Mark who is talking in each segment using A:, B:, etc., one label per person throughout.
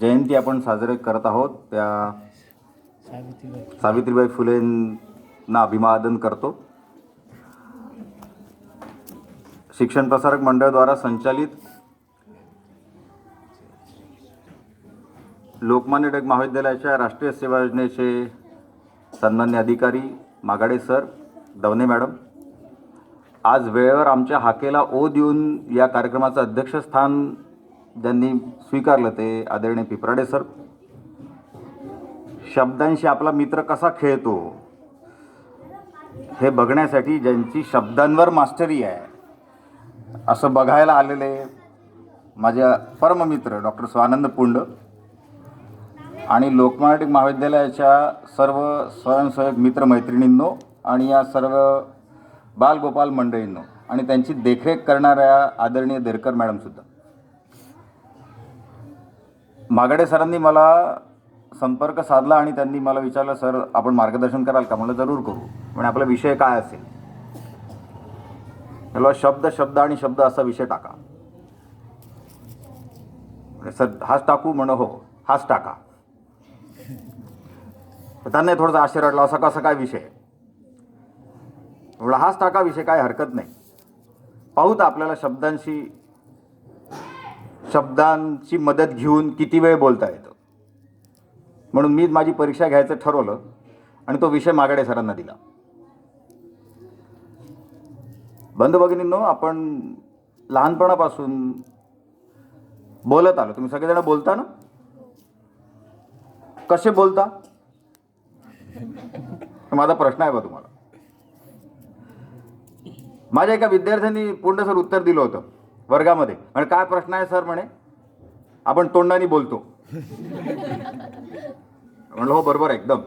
A: जयंती आपण साजरे करत आहोत त्या सावित्रीबाई फुलेंना अभिवादन करतो. शिक्षण प्रसारक मंडळाद्वारा संचालित लोकमान्य टिळक महाविद्यालयाच्या राष्ट्रीय सेवा योजनेचे सन्मान्य अधिकारी मागाडे सर, दवणे मॅडम, आज वेळेवर आमच्या हाकेला ओ देऊन या कार्यक्रमाचं अध्यक्षस्थान ज्यांनी स्वीकारलं ते आदरणीय पिपराडे सर. शब्दांशी आपला मित्र कसा खेळतो हे बघण्यासाठी ज्यांची शब्दांवर मास्टरी आहे असं बघायला आलेले माझ्या परममित्र डॉक्टर स्वानंद पुंड आणि लोकमान्य टिळक महाविद्यालयाच्या सर्व स्वयंसेवक मित्रमैत्रिणींनो आणि या सर्व बालगोपाल मंडळींनो आणि त्यांची देखरेख करणाऱ्या आदरणीय देरकर मॅडमसुद्धा. मागाडे सरांनी मला संपर्क साधला आणि त्यांनी मला विचारलं, सर आपण मार्गदर्शन कराल का? म्हणलं जरूर करू. म्हणजे आपला विषय काय असेल? त्याला शब्द शब्द आणि शब्द असा विषय टाका. सर हाच टाकू? म्हण हो हाच टाका. त्यांना थोडासा आश्चर्य वाटला, असा कसा काय विषय? एवढा हाच टाका विषय, काय हरकत नाही. पाहूत आपल्याला शब्दांची मदत घेऊन किती वेळ बोलता येतं. म्हणून मी माझी परीक्षा घ्यायचं ठरवलं आणि तो विषय मागाडे सरांना दिला. बंधू भगिनींनो, आपण लहानपणापासून बोलत आलो. तुम्ही सगळेजण बोलता ना? कसे बोलता? माझा प्रश्न आहे बा तुम्हाला. माझ्या एका विद्यार्थ्यांनी पूर्ण सर उत्तर दिलं होतं वर्गामध्ये. आणि काय प्रश्न आहे सर? म्हणे आपण तोंडाने बोलतो. म्हणलं हो बरोबर एकदम.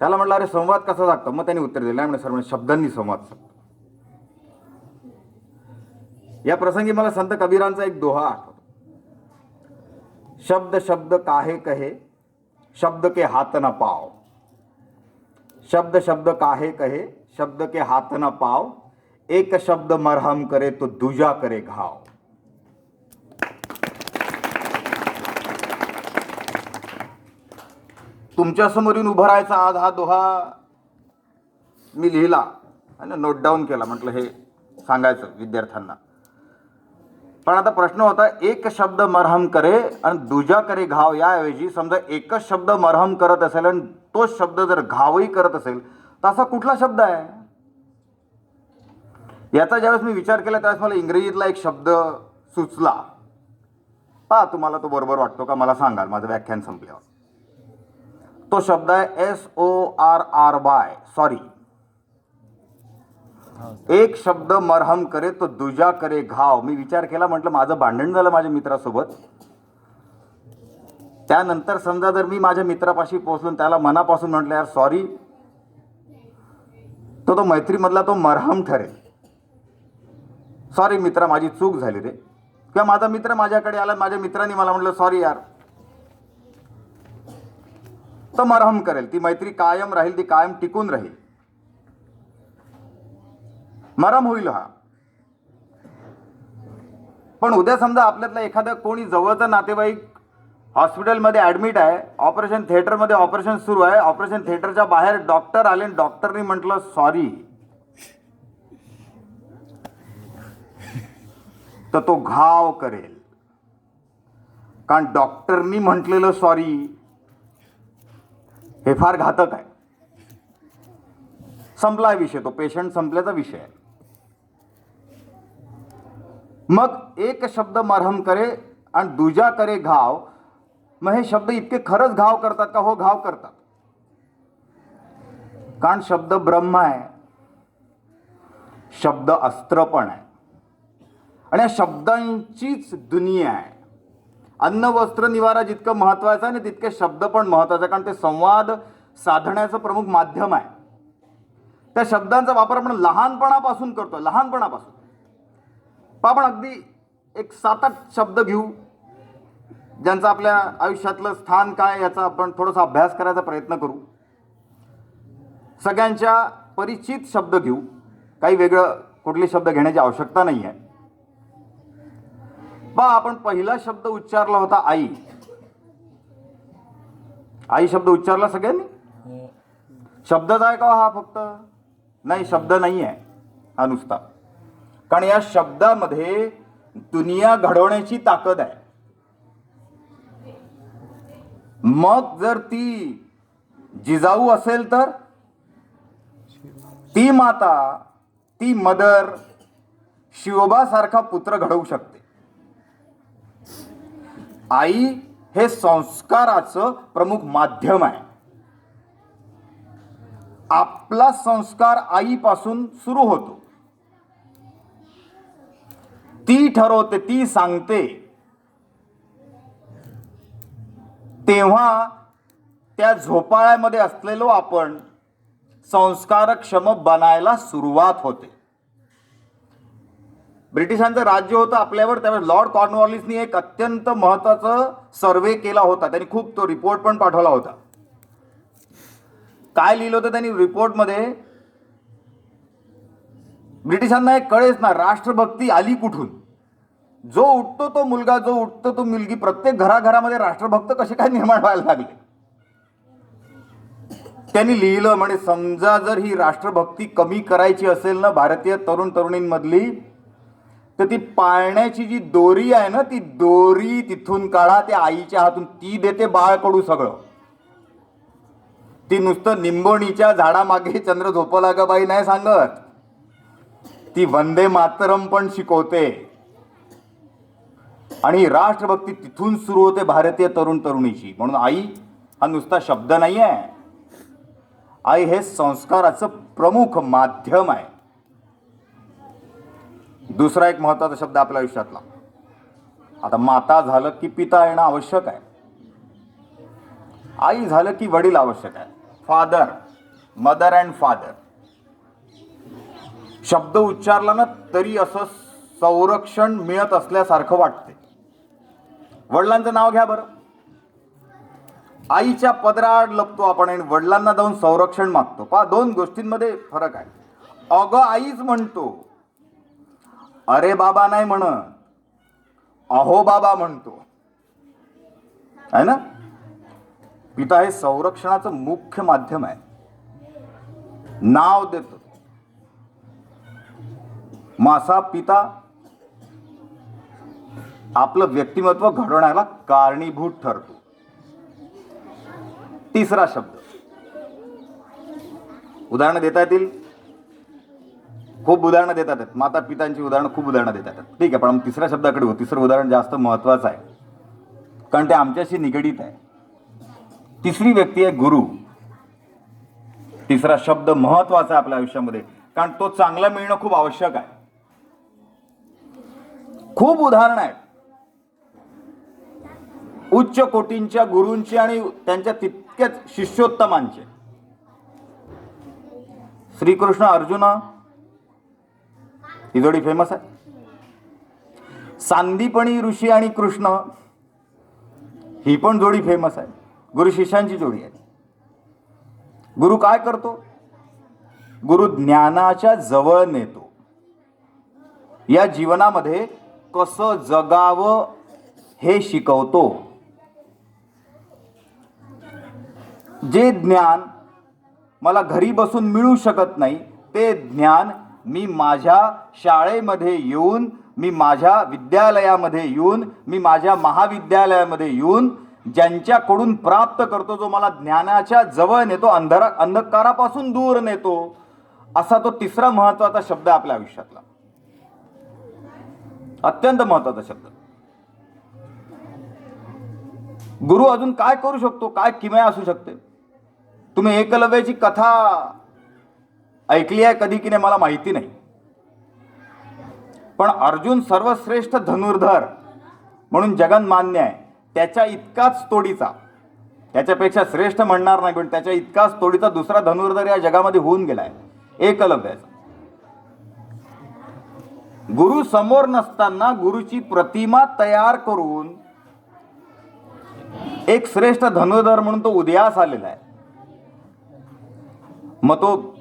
A: त्याला म्हटलं अरे संवाद कसा साधतो? मग त्यांनी उत्तर दिलं, नाही म्हणे सर म्हणे शब्दांनी संवाद साधतो. या प्रसंगी मला संत कबीरांचा एक दोहा आठवतो. शब्द शब्द काहे कहे, शब्द के हाथ न पाव. शब्द शब्द काहे कहे, शब्द के हाथ न पाव. एक शब्द मरहम करे तो दूजा करे घाव. तुमच्या समोर येऊन उभं राहायचा आज हा दोहा मी लिहिला आणि नोट डाऊन केला. म्हटलं हे सांगायचं विद्यार्थ्यांना. पण आता प्रश्न होता, एक शब्द मरहम करे आणि दुजा करे घाव, याऐवजी समजा एकच शब्द मरहम करत असेल आणि तोच शब्द जर घावही करत असेल तर असा कुठला शब्द आहे? याचा ज्यावेळेस मी विचार केला त्यावेळेस मला इंग्रजीतला एक शब्द सुचला. पहा तुम्हाला तो बरोबर वाटतो का मला सांगाल माझं व्याख्यान संपल्यावर. तो शब्द आहे SORRY, सॉरी. एक शब्द मरहम करे तो दुजा करे घाव. मी विचार केला, म्हटलं माझं भांडण झालं माझ्या मित्रासोबत. त्यानंतर समजा जर मी माझ्या मित्रापाशी पोहोचलो त्याला मनापासून म्हटलं यार सॉरी, तो मैत्रीमधला तो मरहम ठरेल. सॉरी मित्रा, माझी चूक झाली रे. किंवा माझा मित्र माझ्याकडे आला, माझ्या मित्राने मला म्हटलं सॉरी यार, तो मरहम करेल. ती मैत्री कायम राहील, ती कायम टिकून राहील. मरहम होईल हा. पण उद्या समजा आपल्यातला एखादा कोणी जवळचा नातेवाईक हॉस्पिटलमध्ये ॲडमिट आहे, ऑपरेशन थिएटरमध्ये ऑपरेशन सुरू आहे, ऑपरेशन थिएटरच्या बाहेर डॉक्टर आले आणि डॉक्टरनी म्हटलं सॉरी, तर तो घाव करेल. कारण डॉक्टरनी म्हटलेलं सॉरी हे फार घातक आहे. संपला विषय, तो पेशंट संपल्याचा विषय आहे. मग एक शब्द मरहम करे आणि दुजा करे घाव. मग हे शब्द इतके खरंच घाव करतात का? हो, घाव करतात. कारण शब्द ब्रह्म आहे, शब्द अस्त्र पण आहे आणि या शब्दांचीच दुनिया आहे. अन्न वस्त्र निवारा जितकं महत्वाचं आहे ना तितके शब्द पण महत्वाचे, कारण ते संवाद साधण्याचं प्रमुख माध्यम आहे. त्या शब्दांचा वापर आपण लहानपणापासून करतो. लहानपणापासून आपण अगदी एक 7-8 शब्द घेऊ ज्यांचं आपल्या आयुष्यातलं स्थान काय याचा आपण थोडासा अभ्यास करायचा प्रयत्न करू. सगळ्यांच्या परिचित शब्द घेऊ, काही वेगळं कुठले शब्द घेण्याची आवश्यकता नाही आहे. आपण पहिला शब्द उच्चारला होता आई. आई शब्द उच्चारला सगळ्यांनी. शब्दच आहे का हा फक्त? नाही, शब्द नाही आहे हा नुसता. कारण या शब्दामध्ये दुनिया घडवण्याची ताकद आहे. मग जर ती जिजाऊ असेल तर ती माता, ती मदर शिवबा सारखा पुत्र घडवू शकते. आई हे संस्काराचं प्रमुख माध्यम आहे. आपला संस्कार आईपासून सुरू होतो. ती ठरवते, ती सांगते, तेव्हा त्या झोपाळ्यामध्ये असलेलो आपण संस्कारक्षम बनायला सुरुवात होते. ब्रिटिशांचं राज्य होतं आपल्यावर, त्यावेळेस लॉर्ड कॉर्नवॉलिसनी एक अत्यंत महत्वाचा सर्वे केला होता. त्यांनी खूप तो रिपोर्ट पण पाठवला होता. काय लिहिलं होतं त्यांनी रिपोर्टमध्ये? ब्रिटिशांना एक कळेच ना, राष्ट्रभक्ती आली कुठून? जो उठतो तो मुलगा, जो उठतो तो मुलगी, प्रत्येक घराघरामध्ये राष्ट्रभक्त कसे काय निर्माण व्हायला लागले? त्यांनी लिहिलं, म्हणे समजा जर ही राष्ट्रभक्ती कमी करायची असेल ना भारतीय तरुण तरुणींमधली, तर ती पाळण्याची जी दोरी आहे ना, ती दोरी तिथून काढा, त्या आईच्या हातून. ती देते बाळकडू सगळं. ती नुसतं निंबोणीच्या झाडामागे चंद्र झोपला का बाई नाही सांगत, ती वंदे मातरम पण शिकवते. आणि राष्ट्रभक्ती तिथून सुरू होते भारतीय तरुण तरुणीची. म्हणून आई हा नुसता शब्द नाही आहे. आई हे संस्काराचं प्रमुख माध्यम आहे. दुसरा एक महत्वाचा शब्द आपल्या आयुष्यातला, आता माता झालं की पिता येणं आवश्यक आहे. आई झालं की वडील आवश्यक आहे. फादर, मदर अँड फादर शब्द उच्चारला ना तरी असं संरक्षण मिळत असल्यासारखं वाटते. वडिलांचं नाव घ्या बरं. आईच्या पदराआड लपतो आपण आणि वडिलांना जाऊन संरक्षण मागतो. पहा, दोन गोष्टींमध्ये फरक आहे. अगं आईच म्हणतो, अरे बाबा नाही म्हणत, अहो बाबा म्हणतो, आहे ना. पिता हे संरक्षणाचं मुख्य माध्यम आहे. नाव देतो. मासा पिता आपलं व्यक्तिमत्व घडवण्याला कारणीभूत ठरतो. तिसरा शब्द, उदाहरणं देता येतील, खूप उदाहरणं देतात आहेत. माता पितांची उदाहरणं खूप उदाहरणं देतात आहेत. ठीक आहे, पण तिसऱ्या शब्दाकडे हो. तिसरं उदाहरण जास्त महत्वाचं आहे, कारण ते आमच्याशी निगडीत आहे. तिसरी व्यक्ती आहे गुरु. तिसरा शब्द महत्वाचा आहे आपल्या आयुष्यामध्ये, कारण तो चांगला मिळणं खूप आवश्यक आहे. खूप उदाहरणं आहेत उच्च कोटींच्या गुरूंची आणि त्यांच्या तितक्याच शिष्योत्तमांचे. श्रीकृष्ण अर्जुन ही जोडी फेमस आहे. सांदीपणी ऋषी आणि कृष्ण ही पण जोडी फेमस आहे. गुरु शिष्यांची जोडी आहे. गुरु काय करतो? गुरु ज्ञानाच्या जवळ नेतो. या जीवनामध्ये कसं जगावं हे शिकवतो. जे ज्ञान मला घरी बसून मिळू शकत नाही, ते ज्ञान मी माझ्या शाळेमध्ये येऊन, मी माझ्या विद्यालयामध्ये येऊन, मी माझ्या महाविद्यालयामध्ये येऊन ज्यांच्याकडून प्राप्त करतो, जो मला ज्ञानाच्या जवळ नेतो, अंधकारापासून दूर नेतो, असा तो तिसरा महत्वाचा शब्द आपल्या आयुष्यातला. अत्यंत महत्वाचा शब्द. गुरु अजून काय करू शकतो? काय किमया असू शकते? तुम्ही एकलव्याची कथा ऐकली आहे कधी की नाही मला माहिती नाही, पण अर्जुन सर्वश्रेष्ठ धनुर्धर म्हणून जगन्मान्य आहे. त्याच्या इतकाच तोडीचा, त्याच्यापेक्षा श्रेष्ठ म्हणणार नाही, पण त्याच्या इतकाच तोडीचा दुसरा धनुर्धर या जगामध्ये होऊन गेलाय, एकलव्याचा. गुरु समोर नसताना गुरुची प्रतिमा तयार करून एक श्रेष्ठ धनुर्धर म्हणून तो उदयास आलेला आहे. मग तो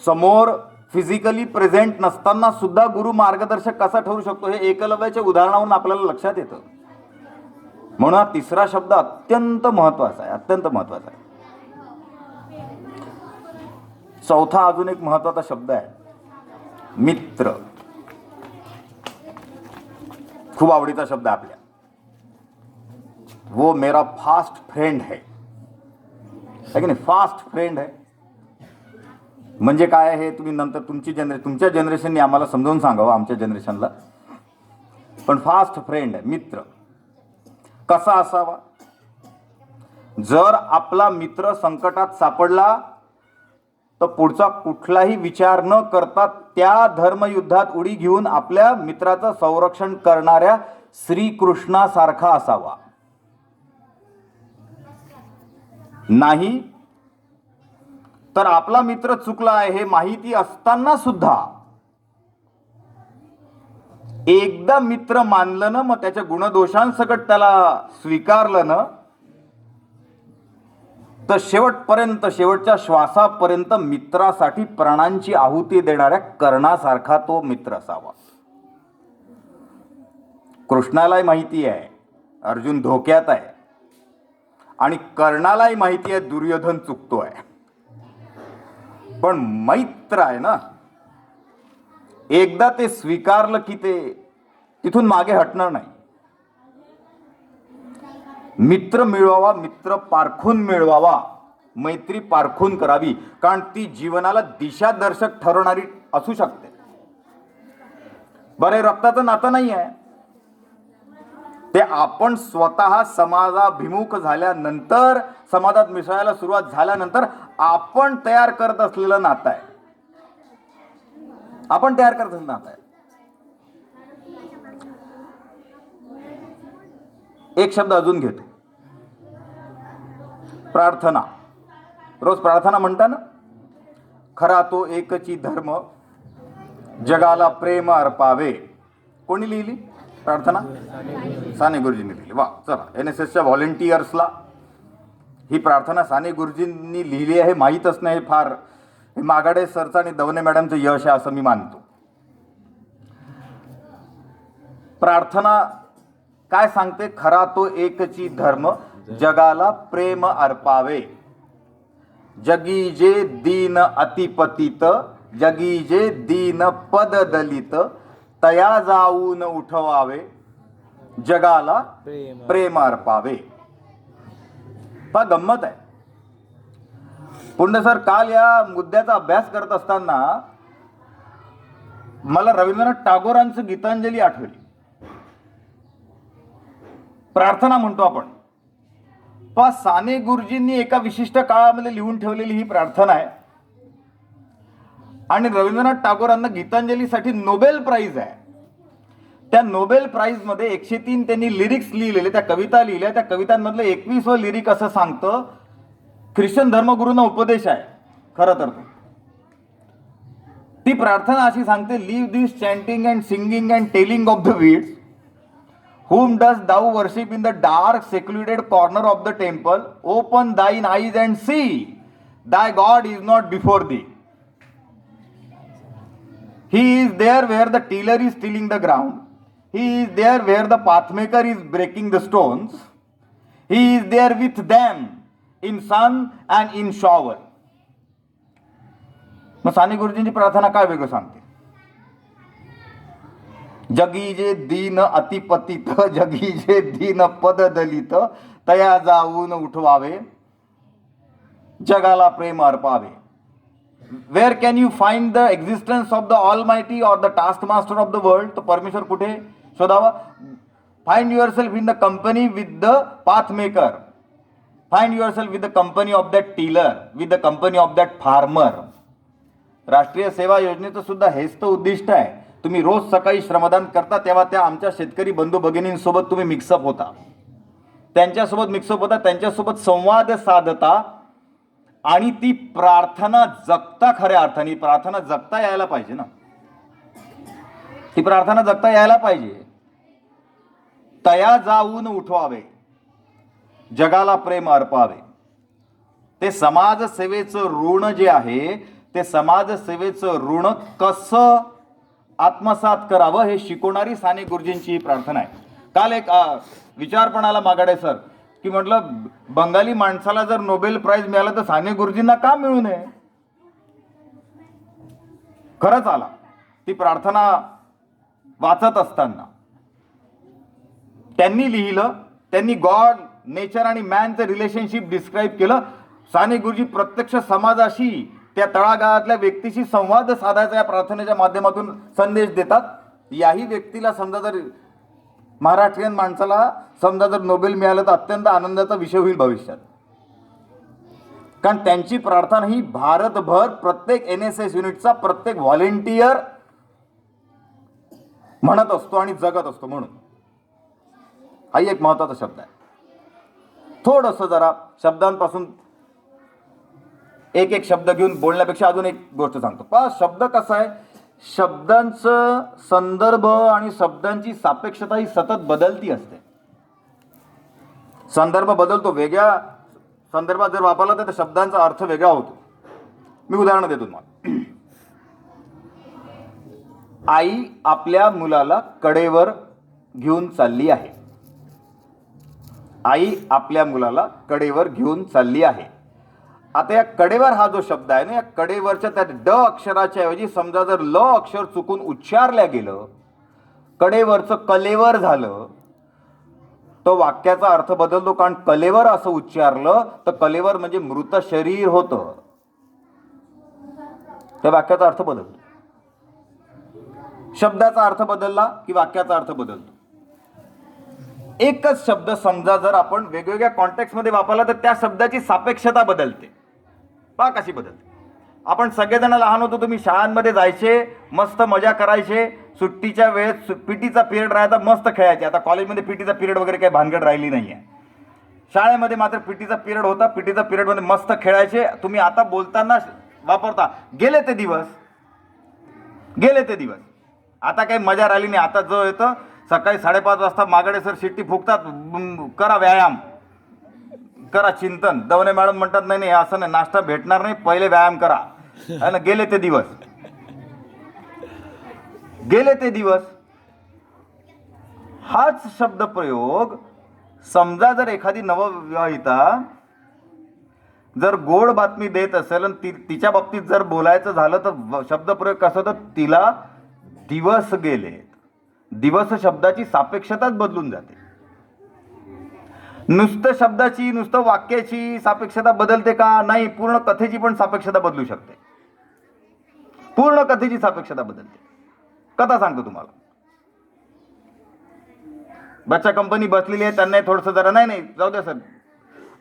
A: समोर फिजिकली प्रेझेंट नसताना सुद्धा गुरु मार्गदर्शक कसा ठरू शकतो हे एकलव्याच्या उदाहरणावरून आपल्याला लक्षात येतं. म्हणून हा तिसरा शब्द अत्यंत महत्वाचा आहे, अत्यंत महत्वाचा आहे. चौथा अजून एक महत्वाचा शब्द आहे मित्र. खूप आवडीचा शब्द आहे आपल्या. वो मेरा फास्ट फ्रेंड है की नाही? फास्ट फ्रेंड है म्हणजे काय हे तुम्ही नंतर तुमच्या जनरेशनने आम्हाला समजावून सांगावं, आमच्या जनरेशनला. पण फास्ट फ्रेंड आहे, मित्र कसा असावा? जर आपला मित्र संकटात सापडला तर पुढचा कुठलाही विचार न करता त्या धर्मयुद्धात उडी घेऊन आपल्या मित्राचं संरक्षण करणाऱ्या श्रीकृष्णासारखा असावा. नाही तर आपला मित्र चुकला आहे हे माहिती असताना सुद्धा एकदा मित्र मानलं ना, मग त्याच्या गुणदोषांसकट त्याला स्वीकारलं ना, तर शेवटपर्यंत, शेवटच्या श्वासापर्यंत मित्रासाठी प्राणांची आहुती देणाऱ्या कर्णासारखा तो मित्र असावा. कृष्णालाही माहिती आहे अर्जुन धोक्यात आहे आणि कर्णालाही माहिती आहे दुर्योधन चुकतोय, पण मैत्र आहे ना, एकदा ते स्वीकारलं की ते तिथून मागे हटणार नाही. मित्र मिळवावा, मित्र पारखून मिळवावा, मैत्री पारखून करावी, कारण ती जीवनाला दिशादर्शक ठरवणारी असू शकते. बरे रक्ताचं नातं नाही आहे ते, आपण स्वतः समाजाभिमुख झाल्यानंतर, समाजात मिसळायला सुरुवात झाल्यानंतर आपण तयार करत असलेलं नातं आहे. आपण तयार करत असलेलं नातं आहे. एक शब्द अजून घेतो, प्रार्थना. रोज प्रार्थना म्हणता ना, खरा तो एकची धर्म जगाला प्रेम अर्पावे. कोणी लिहिली प्रार्थना? साने गुरुजींनी लिहिली. वा, चला, NSSच्या व्हॉलेंटियर्सला ही प्रार्थना साने गुरुजींनी लिहिली आहे माहीत असणं हे फार, हे मागाडे सरचं आणि दवने मॅडमचं यश आहे असं मी मानतो. प्रार्थना काय सांगते? खरा तो एकची धर्म जगाला प्रेम अर्पावे. जगी जे दीन अतिपतित, जगी जे दीन पद दलित, तया जाऊन उठवावे, जगाला प्रेम अर्पावे. पहा गंमत आहे. पुंडे सर, काल या मुद्द्याचा अभ्यास करत असताना मला रवींद्रनाथ टागोरांचं गीतांजली आठवली. प्रार्थना म्हणतो आपण, पण साने गुरुजींनी एका विशिष्ट काळामध्ये लिहून ठेवलेली ही प्रार्थना आहे. आणि रवींद्रनाथ टागोरांना गीतांजलीसाठी नोबेल प्राइज आहे. त्या नोबेल प्राइज मध्ये 103 त्यांनी लिरिक्स लिहिलेले, त्या कविता लिहिल्या. त्या कवितांमधलं 21वं लिरिक असं सांगतं, ख्रिश्चन धर्मगुरूंना उपदेश आहे खरं तर. ती प्रार्थना अशी सांगते, leave this chanting and singing and telling of the beads, whom dost thou worship in the dark secluded corner of the temple? Open thine eyes and see, thy God is not before thee. He is there where the tiller is tilling the ground. He is there where the pathmaker is breaking the stones. He is there with them in sun and in shower. मग साने गुरुजींची प्रार्थना काय वेगळं सांगते? जगी जे दीन अतिपतित, जगी जे दीन पद दलित, तया जाऊन उठवावे, जगाला प्रेम अर्पावे. Where can you find the existence of the almighty or the taskmaster of the world? तो परमेश्वर कुठे शोधावा? Find yourself in the company with the path maker. Find yourself with the company of that tiller, with the company of that farmer. राष्ट्रीय सेवा योजनेचं सुद्धा हेच तर उद्दिष्ट आहे. तुम्ही रोज सकाळी श्रमदान करता तेव्हा त्या आमच्या शेतकरी बंधू भगिनींसोबत तुम्ही मिक्सअप होता, त्यांच्यासोबत मिक्सअप होता, त्यांच्यासोबत संवाद साधता आणि ती प्रार्थना जगता. खऱ्या अर्थाने प्रार्थना जगता यायला पाहिजे ना, ती प्रार्थना जगता यायला पाहिजे. तया जाऊन उठवावे, जगाला प्रेम अर्पावे. ते समाज सेवेचं ऋण जे आहे ते समाजसेवेचं ऋण कसं आत्मसात करावं हे शिकवणारी साने गुरुजींची ही प्रार्थना आहे. काल एक विचार पण आला मागाडे सर की म्हटलं बंगाली माणसाला जर नोबेल प्राइज मिळालं तर साने गुरुजींना का मिळू नये. खरंच आला ती प्रार्थना वाचत असताना. त्यांनी लिहिलं, त्यांनी गॉड, नेचर आणि मॅनचं रिलेशनशिप डिस्क्राईब केलं. साने गुरुजी प्रत्यक्ष समाजाशी, त्या तळागाळातल्या व्यक्तीशी संवाद साधायचा या प्रार्थनेच्या माध्यमातून संदेश देतात. याही व्यक्तीला समजा जर महाराष्ट्रीयन माणसाला समजा जर नोबेल मिळालं तर अत्यंत आनंदाचा विषय होईल भविष्यात. कारण त्यांची प्रार्थना ही भारतभर प्रत्येक NSS युनिटचा प्रत्येक व्हॉलेंटियर म्हणत असतो आणि जगत असतो. म्हणून हाही एक महत्वाचा शब्द आहे. थोडंसं जरा शब्दांपासून एक एक शब्द घेऊन बोलण्यापेक्षा अजून एक गोष्ट सांगतो. पहा शब्द कसा आहे, शब्दांचं संदर्भ आणि शब्दांची सापेक्षता ही सतत बदलती असते. संदर्भ बदलतो, वेगळ्या संदर्भात जर वापरला तर शब्दांचा अर्थ वेगळा होतो. मी उदाहरण देतो तुम्हाला. आई आपल्या मुलाला कडेवर घेऊन चालली आहे. आई आपल्या मुलाला कडेवर घेऊन चालली आहे. आता या कडेवर हा जो शब्द आहे ना, या कडेवरच्या त्या ड अक्षराच्या ऐवजी समजा जर ल अक्षर चुकून उच्चारल्या गेलं, कडेवरचं कलेवर झालं, तो वाक्याचा अर्थ बदलतो. कारण कलेवर असं उच्चारलं तर कलेवर म्हणजे मृत शरीर होतं, त्या वाक्याचा अर्थ बदलतो. शब्दाचा अर्थ बदलला की वाक्याचा अर्थ बदलतो. एकच शब्द समजा जर आपण वेगवेगळ्या कॉन्टेक्स्टमध्ये वापरला तर त्या शब्दाची सापेक्षता बदलते. पहा कशी बदलते. आपण सगळेजण लहान होतो, तुम्ही शाळांमध्ये जायचे, मस्त मजा करायचे, सुट्टीच्या वेळेत पीटीचा पिरियड राहायचा, मस्त खेळायचे. आता कॉलेजमध्ये पीटीचा पिरियड वगैरे काही भानगड राहिली नाही आहे. शाळेमध्ये मात्र पीटीचा पिरियड होता. पीटीचा पिरियडमध्ये मस्त खेळायचे. तुम्ही आता बोलताना वापरता गेले ते दिवस, गेले ते दिवस. आता काही मजा राहिली नाही. आता जो येतं सकाळी 5:30 वाजता मागडे सर शिट्टी फुकतात, करा व्यायाम, करा चिंतन. दवणे मॅडम म्हणतात नाही नाही असं नाही, नाश्ता भेटणार नाही, पहिले व्यायाम करा. ना गेले ते दिवस, गेले ते दिवस. हाच शब्द प्रयोग समजा जर एखादी नवविवाहिता जर गोड बातमी देत असेल आणि तिच्या बाबतीत जर बोलायचं झालं तर शब्द प्रयोग कसा होतं, तिला दिवस गेले. दिवस शब्दाची सापेक्षताच बदलून जाते. नुसतं शब्दाची, नुसतं वाक्याची सापेक्षता बदलते का? नाही, पूर्ण कथेची पण सापेक्षता बदलू शकते. पूर्ण कथेची सापेक्षता बदलते. कथा सांगतो तुम्हाला. बच्चा कंपनी बसलेली आहे, त्यांना थोडंसं जरा नाही नाही जाऊ द्या सर,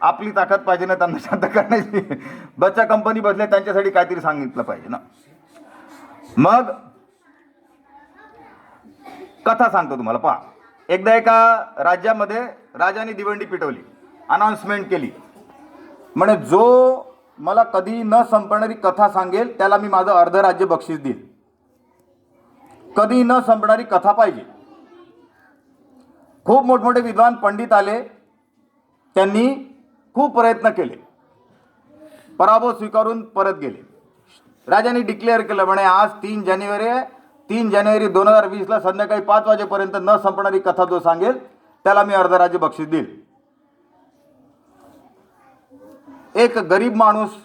A: आपली ताकद पाहिजे ना त्यांना शांत करण्याची. बच्चा कंपनी बसले, त्यांच्यासाठी काहीतरी सांगितलं पाहिजे ना. मग कथा सांगतो तुम्हाला. पहा, एकदा एका राज्यामध्ये राजाने दिवंडी पिटवली, अनाउन्समेंट केली, म्हणे जो मला कधी न संपणारी कथा सांगेल त्याला मी माझं अर्ध राज्य बक्षीस देईल. कधी न संपणारी कथा पाहिजे. खूप मोठमोठे विद्वान पंडित आले, त्यांनी खूप प्रयत्न केले, पराभव स्वीकारून परत गेले. राजाने डिक्लेअर केलं, म्हणे आज 3 जानेवारी 2020ला संध्याकाळी 5 वाजेपर्यंत न संपणारी कथा जो सांगेल त्याला मी अर्ध राज्य बक्षीस देईल. एक गरीब माणूस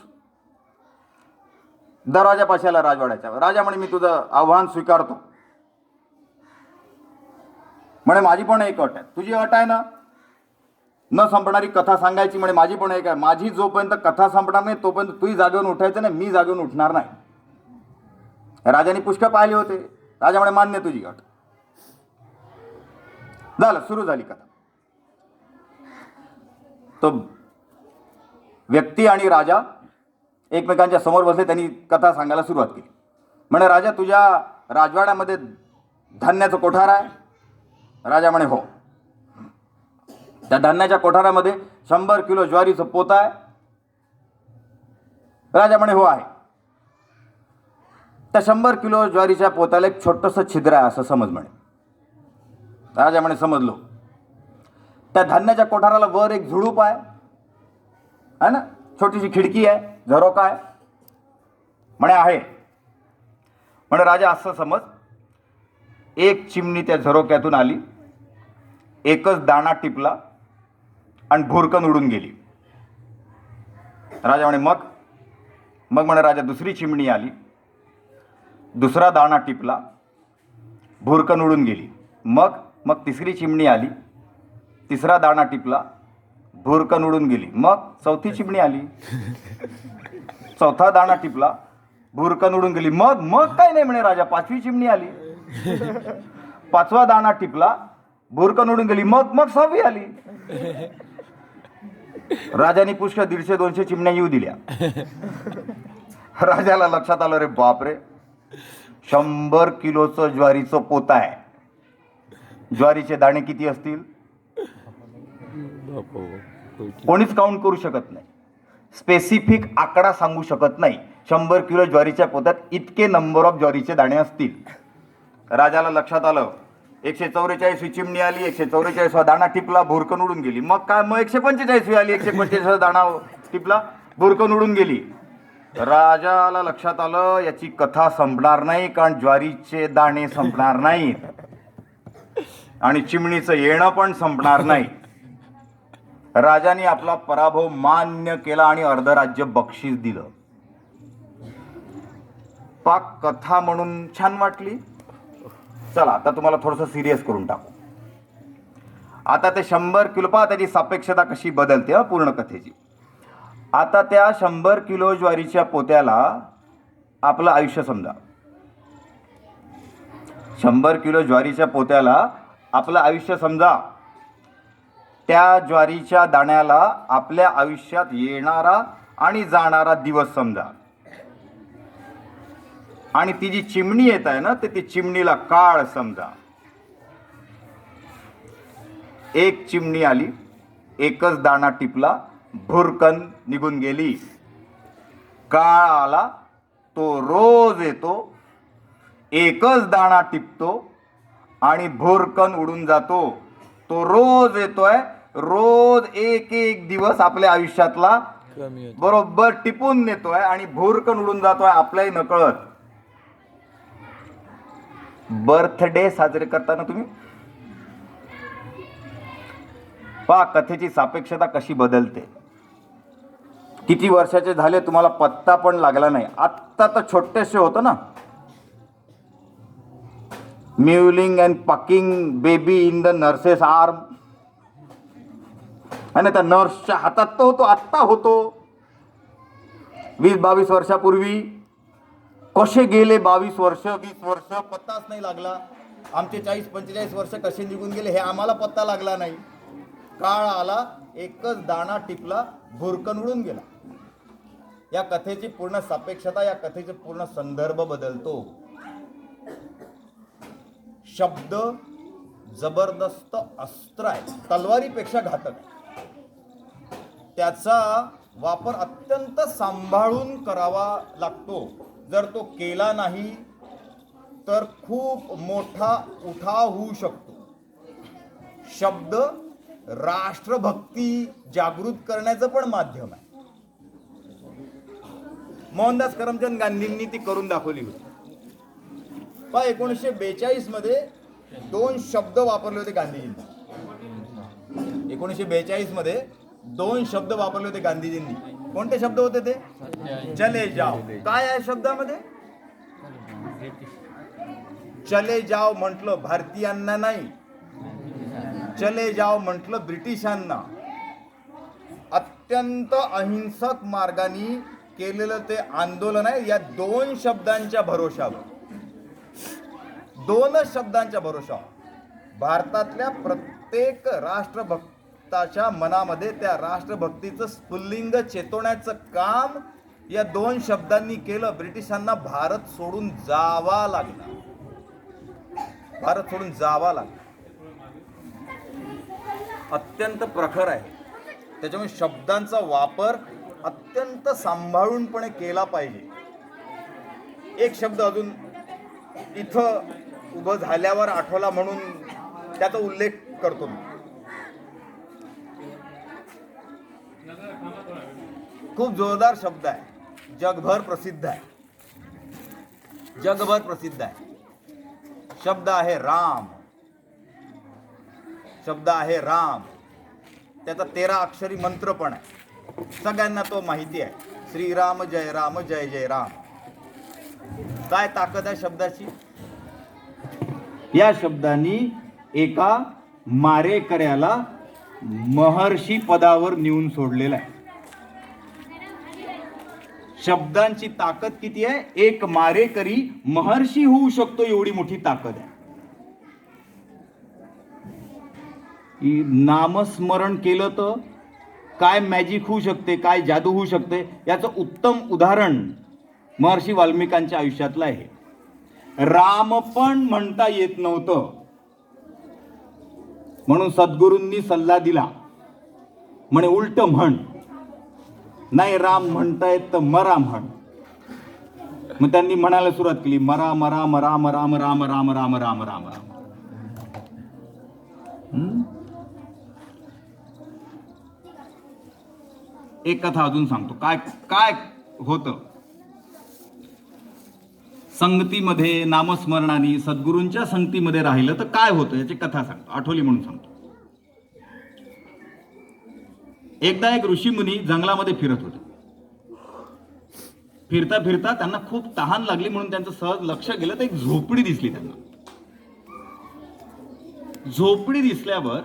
A: दरवाजापाशी आला राजवाड्याच्या. राजा म्हणे मी तुझं आव्हान स्वीकारतो. म्हणे माझी पण एक अट आहे. तुझी अट आहे ना न संपणारी कथा सांगायची? म्हणे माझी पण एक आहे. माझी जोपर्यंत कथा संपणार नाही तोपर्यंत तुही जागेवरून उठायचं नाही, मी जागेवरून उठणार नाही. राजाने पुष्कळ पाहिले होते. राजा म्हणे मान्य तुझी अट. झालं, सुरू झाली कथा. तो व्यक्ती आणि राजा एकमेकांच्या समोर बसले. त्यांनी कथा सांगायला सुरुवात केली. म्हणे राजा तुझ्या राजवाड्यामध्ये धान्याचं कोठार आहे? राजा म्हणे हो. त्या धान्याच्या कोठारामध्ये 100 किलो ज्वारीचं पोत आहे? राजा म्हणे हो आहे. त्या 100 किलो ज्वारीच्या पोताला एक छोटंसं छिद्र आहे असं समज म्हणे. राजा म्हणे समजलो. त्या धान्याच्या कोठाराला वर एक झुडूप आहे ना, छोटीशी खिडकी आहे, झरोका आहे. म्हणे आहे. म्हणे राजा असं समज, एक चिमणी त्या झरोक्यातून आली, एकच दाणा टिपला आणि भुरकन उडून गेली. राजा म्हणे मग मग म्हणे राजा, दुसरी चिमणी आली, दुसरा दाणा टिपला, भुरकन उडून गेली. मग मग तिसरी चिमणी आली, तिसरा दाणा टिपला, भुरकन उडून गेली. मग चौथी चिमणी आली, चौथा दाणा टिपला, भुरकन उडून गेली. मग मग काय नाही म्हणे राजा, पाचवी चिमणी आली, पाचवा दाणा टिपला, भुरकन उडून गेली. मग मग सहावी आली. राजाने पुष्कळ 150-200 चिमण्या येऊ दिल्या. राजाला लक्षात आलं, रे बापरे, 100 किलोचं ज्वारीचं पोत आहे. ज्वारीचे दाणे किती असतील कोणीच काउंट करू शकत नाही, स्पेसिफिक आकडा सांगू शकत नाही. 100 किलो ज्वारीच्या पोत्यात इतके नंबर ऑफ ज्वारीचे दाणे असतील. राजाला लक्षात आलं, 144वी चिमणी आली, 144वा दाणा टिपला, भुरकन उडून गेली. मग काय, मग 145वी आली, 145वा दाणा टिपला, भुरकन उडून गेली. राजाला लक्षात आलं, याची कथा संपणार नाही, कारण ज्वारीचे दाणे संपणार नाहीत आणि चिमणीचं येणं पण संपणार नाही. राजाने आपला पराभव मान्य केला आणि अर्धराज्य बक्षीस दिलं. पाक कथा म्हणून छान वाटली. चला आता तुम्हाला थोडंसं सिरियस करून टाकू. आता ते 100 किलो, पहा त्याची सापेक्षता कशी बदलते पूर्ण कथेची. आता त्या 100 किलो ज्वारीच्या पोत्याला आपलं आयुष्य समजा. 100 किलो ज्वारीच्या पोत्याला आपलं आयुष्य समजा. त्या ज्वारीच्या दाण्याला आपल्या आयुष्यात येणारा आणि जाणारा दिवस समजा. आणि ती जी चिमणी येत आहे ना, ती चिमणीला काळ समजा. एक चिमणी आली, एकच दाणा टिपला, भुरकन निघून गेली. काळ आला, तो रोज येतो, एकच दाणा टिपतो आणि भुरकन उडून जातो. तो रोज येतोय, रोज एक एक दिवस आपल्या आयुष्यातला बरोबर टिपून नेतोय आणि भुरकन उडून जातोय आपल्याही नकळत. बर्थडे साजरे करताना तुम्ही पहा कथेची सापेक्षता कशी बदलते. किती वर्षाचे झाले तुम्हाला पत्ता पण लागला नाही. आत्ता तर छोटेसे होतं ना, mewling and puking baby in the nurse's arm, आणि त्या नर्सच्या हातात तो होतो, आत्ता होतो. 20-22 वर्षापूर्वी कसे गेले 22 वर्ष 20 वर्ष पत्ताच नाही लागला. आमचे 40-45 वर्ष कसे निघून गेले हे आम्हाला पत्ता लागला नाही. काळ आला, एकच दाणा टिपला, भुरकन उडून गेला. या कथेची पूर्ण सापेक्षता, या कथेचे पूर्ण संदर्भ बदलतो. शब्द जबरदस्त अस्त्र आहे, तलवारीपेक्षा घातक. त्याचा वापर अत्यंत सांभाळून करावा लागतो. जर तो केला नाही तर खूप मोठा उठाव होऊ शकतो. शब्द राष्ट्रभक्ती जागृत करण्याचं पण माध्यम आहे. मोहनदास करमचंद गांधींनी ती करून दाखवली होती. पण 1942 मध्ये 2 शब्द वापरले होते गांधीजींनी. 1942 मध्ये 2 शब्द वापरले होते गांधीजींनी. कोणते शब्द होते ते? चले जाओ. काय आहे शब्दामध्ये? चले जाओ म्हटलं भारतीयांना नाही, चले जाओ म्हटलं ब्रिटिशांना. अत्यंत अहिंसक मार्गाने केलेलं ते आंदोलन आहे. या 2 शब्दांच्या भरोशावर, 2 शब्दांच्या भरोशावर भारतातल्या प्रत्येक राष्ट्रभक्ताच्या मनामध्ये त्या राष्ट्रभक्तीचं स्फुल्लिंग चेतवण्याचं काम या 2 शब्दांनी केलं. ब्रिटिशांना भारत सोडून जावा लागला, भारत सोडून जावा लागला. अत्यंत प्रखर आहे. त्याच्यामुळे शब्दांचा वापर अत्यंत सांभाळूनपणे केला पाहिजे. एक शब्द अजून इथं उभं झाल्यावर आठवला म्हणून त्याचा उल्लेख करतो मी. खूप जोरदार शब्द आहे, जगभर प्रसिद्ध आहे. जगभर प्रसिद्ध आहे. शब्द आहे राम. शब्द आहे राम. त्याचा 13 अक्षरी मंत्र पण आहे. सगळ्यांना तो माहिती आहे. श्रीराम जय राम जय जय राम. काय ताकद आहे शब्दाची? या शब्दांनी एका मारेकऱ्याला महर्षी पदावर नेऊन सोडलेला आहे. शब्दांची ताकद किती आहे? एक मारेकरी महर्षी होऊ शकतो एवढी मोठी ताकद आहे. नामस्मरण केलं तर काय मॅजिक होऊ शकते, काय जादू होऊ शकते, याचं उत्तम उदाहरण महर्षी वाल्मिकांच्या आयुष्यातलं आहे. राम पण म्हणता येत नव्हतं, म्हणून सद्गुरूंनी सल्ला दिला, म्हणे उलट म्हण. नाही राम म्हणतायत तर मरा म्हण. मग त्यांनी म्हणायला सुरुवात केली, मरा मरा मरा मरा राम राम राम राम राम राम राम. एक कथा अजून सांगतो. काय काय होतं संगतीमध्ये, नामस्मरणाने सद्गुरूंच्या संगतीमध्ये राहिलं तर काय होतं याची कथा सांगतो, आठवली म्हणून सांगतो. एकदा एक ऋषीमुनी जंगलामध्ये फिरत होते. फिरता फिरता त्यांना खूप तहान लागली, म्हणून त्यांचं सहज लक्ष गेलं तर एक झोपडी दिसली त्यांना. झोपडी दिसल्यावर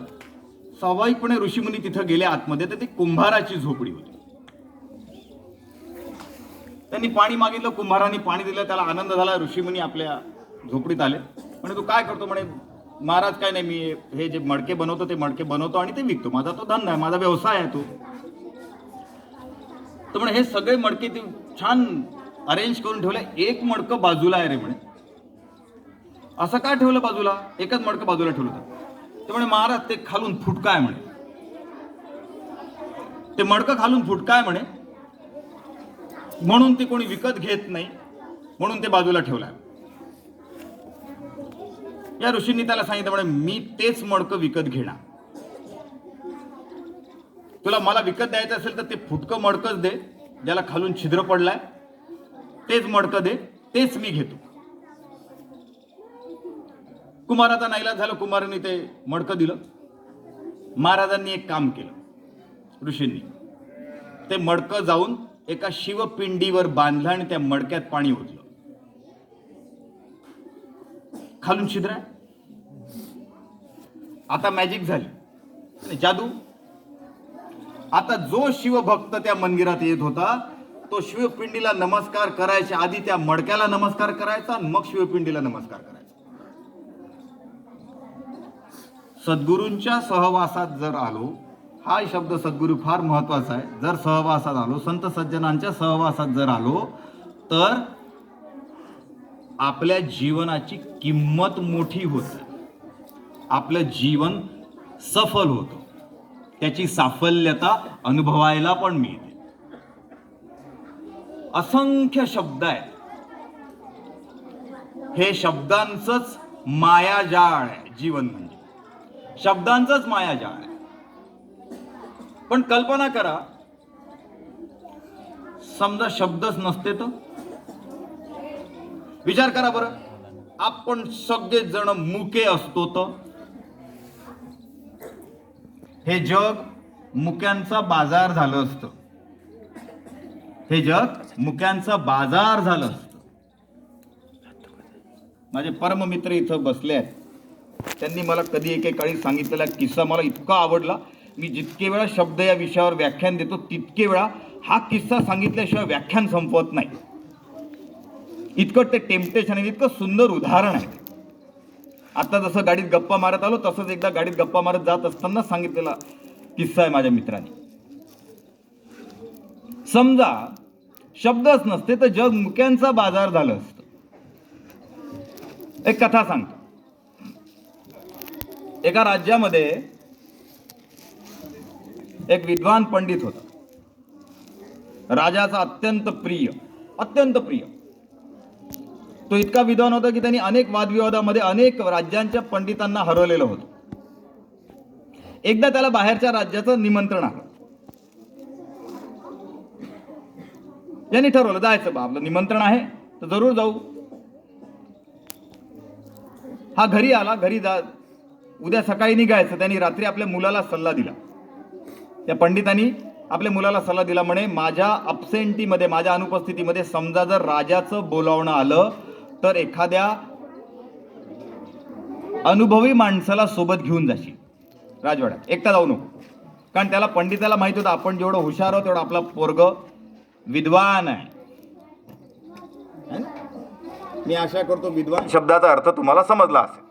A: स्वाभाविकपणे ऋषीमुनी तिथं गेले आतमध्ये, तर ती कुंभाराची झोपडी होती. त्यांनी पाणी मागितलं, कुंभाराने पाणी दिलं, त्याला आनंद झाला. ऋषीमुनी आपल्या झोपडीत आले. म्हणे तू काय करतो? म्हणे महाराज काय नाही, मी हे जे मडके बनवतो ते मडके बनवतो आणि ते विकतो, माझा तो धंदा आहे, माझा व्यवसाय आहे तो. तर म्हणे हे सगळे मडके ते छान अरेंज करून ठेवले, एक मडकं बाजूला आहे रे. म्हणे असं काय ठेवलं बाजूला? एकच मडकं बाजूला ठेवलं तर म्हणे महाराज ते खालून फुटका आहे म्हणे. ते मडकं खालून फुटका आहे म्हणे, म्हणून ते कोणी विकत घेत नाही, म्हणून ते बाजूला ठेवलं आहे. या ऋषींनी त्याला सांगितलं, म्हणे मी तेच मडकं विकत घेणार. तुला मला विकत द्यायचं असेल तर ते फुटकं मडकंच दे, ज्याला खालून छिद्र पडलाय तेच मडकं दे, तेच मी घेतो. कुमाराचा नाईलाज झालं, कुमाराने ते मडकं दिलं. महाराजांनी एक काम केलं, ऋषींनी ते मडकं जाऊन एका शिवपिंडीवर बांधलं आणि त्या मडक्यात पाणी ओतलं. खालून छिद्र आहे. आता मॅजिक झाली, जादू. आता जो शिवभक्त त्या मंदिरात येत होता तो शिवपिंडीला नमस्कार करायच्या आधी त्या मडक्याला नमस्कार करायचा आणि मग शिवपिंडीला नमस्कार करायचा. सद्गुरूंच्या सहवासात जर आलो, हा शब्द सद्गुरू फार महत्वाचा आहे. जर सहवासात आलो, संत सज्जनांच्या सहवासात जर आलो, तर आपल्या जीवनाची किंमत मोठी होते, आपलं जीवन सफल होतं, त्याची साफल्यता अनुभवायला पण मिळते. असंख्य शब्द आहेत, हे शब्दांचंच मायाजाळ आहे. जीवन म्हणजे शब्दांचंच मायाजाळ आहे. पण कल्पना करा, समजा शब्दच नसते तर? विचार करा बरं, आपण सगळे जण मुके असतो तर? हे जग मुक्यांचा बाजार झालं असतं. हे जग मुक्यांचा बाजार झालं असतं. माझे परममित्र इथं बसले आहेत. त्यांनी मला कधी एकेकाळी सांगितलेला किस्सा मला इतका आवडला. मी जितके वेळा शब्द या विषयावर व्याख्यान देतो तितके वेळा हा किस्सा सांगितल्याशिवाय व्याख्यान संपवत नाही. इतकं ते टेम्पटेशन आहे, इतकं सुंदर उदाहरण आहे. आता जसं गाडीत गप्पा मारत आलो तसंच एकदा गाडीत गप्पा मारत जात असताना सांगितलेला किस्सा आहे माझ्या मित्राने. समजा शब्दच नसते तर जग मुक्यांचा बाजार झालं असतं. एक कथा सांगतो. एका राज्यामध्ये एक विद्वान पंडित होता. राजाचा अत्यंत प्रिय. तो इतका विद्वान होता की त्यांनी अनेक वादविवादामध्ये अनेक राज्यांच्या पंडितांना हरवलेलं होतं. एकदा त्याला बाहेरच्या राज्याचं निमंत्रण आलं. यांनी ठरवलं जायचं, बा आपलं निमंत्रण आहे तर जरूर जाऊ. हा घरी आला, उद्या सकाळी निघायचं. त्यांनी रात्री आपल्या मुलाला सल्ला दिला. त्या पंडितांनी आपल्या मुलाला सल्ला दिला, म्हणे माझ्या अब्सेंटीमध्ये, माझ्या अनुपस्थितीमध्ये समजा जर राजाचं बोलावणं आलं तर एखाद्या अनुभवी माणसाला सोबत घेऊन जाशील राजवाड्यात, एकटा जाऊ नको. कारण त्याला, पंडिताला माहित होतं आपण जेवढं हुशार आहोत तेवढं आपला पोरग विद्वान आहे. मी आशा करतो विद्वान शब्दाचा अर्थ तुम्हाला समजला असेल.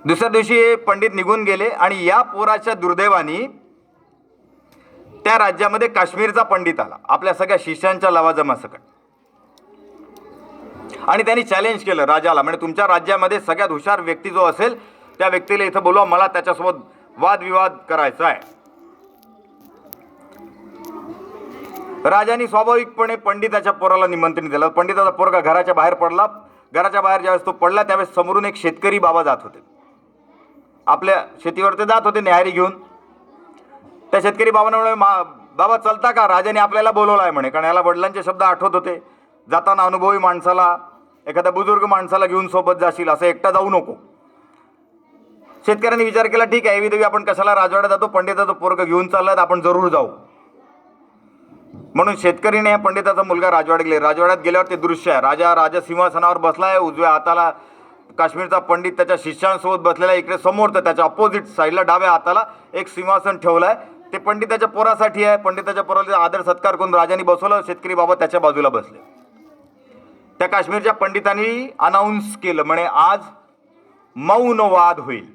A: दुसऱ्या दिवशी हे पंडित निघून गेले आणि या पोराच्या दुर्दैवानी त्या राज्यामध्ये काश्मीरचा पंडित आला आपल्या सगळ्या शिष्यांच्या लवाजमासकट. आणि त्यांनी चॅलेंज केलं राजाला, म्हणजे तुमच्या राज्यामध्ये सगळ्यात हुशार व्यक्ती जो असेल त्या व्यक्तीला इथं बोलवा, मला त्याच्यासोबत वादविवाद करायचा आहे. राजाने स्वाभाविकपणे पंडिताच्या पोराला निमंत्रण दिलं. पंडिताचा पोरगा घराच्या बाहेर पडला. घराच्या बाहेर ज्यावेळेस तो पडला त्यावेळेस समोरून एक शेतकरी बाबा जात होते. आपल्या शेतीवर ते जात होते न्याहारी घेऊन. त्या शेतकरी बाबांना म्हणे, बाबा चलता का, राजाने आपल्याला बोलवलं आहे म्हणे. कारण याला वडिलांचे शब्द आठवत होते, जाताना अनुभवी माणसाला, एखाद्या बुजुर्ग माणसाला घेऊन सोबत जाशील, असं एकटा जाऊ नको. शेतकऱ्यांनी विचार केला, ठीक आहे एवी देवी आपण कशाला राजवाड्यात जातो, पंडिताचं पोरग घेऊन चाललाय आपण जरूर जाऊ. म्हणून शेतकरीने या पंडिताचा मुलगा राजवाड्यात गेले. राजवाड्यात गेल्यावर ते दृश्य आहे, राजा सिंहासनावर बसलाय, उजव्या हाताला काश्मीरचा पंडित त्याच्या शिष्यांसोबत बसलेला आहे. इकडे समोर तर त्याच्या अपोजिट साईडला डाव्या हाताला एक सिंहासन ठेवलाय. ते पंडिताच्या पोरासाठी आहे. पंडिताच्या पोराला आदर सत्कार करून राजाने बसवलं. शेतकरी बाबा त्याच्या बाजूला बसले. त्या काश्मीरच्या पंडितांनी अनाऊन्स केलं, म्हणे आज मौनवाद होईल.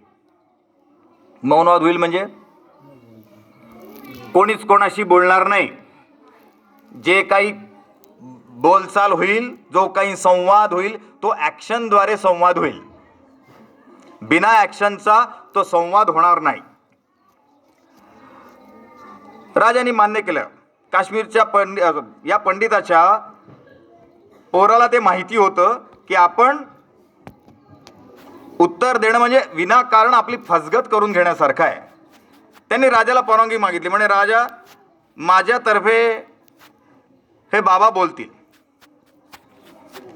A: मौनवाद होईल म्हणजे कोणीच कोणाशी बोलणार नाही. जे काही बोलचाल होईल, जो काही संवाद होईल तो ॲक्शनद्वारे संवाद होईल. बिना ॲक्शनचा तो संवाद होणार नाही. राजाने मान्य केलं. काश्मीरच्या या पंडिताच्या पोराला ते माहिती होतं की आपण उत्तर देणं म्हणजे विनाकारण आपली फसगत करून घेण्यासारखं आहे. त्यांनी राजाला परवानगी मागितली, म्हणे राजा माझ्यातर्फे हे बाबा बोलतील.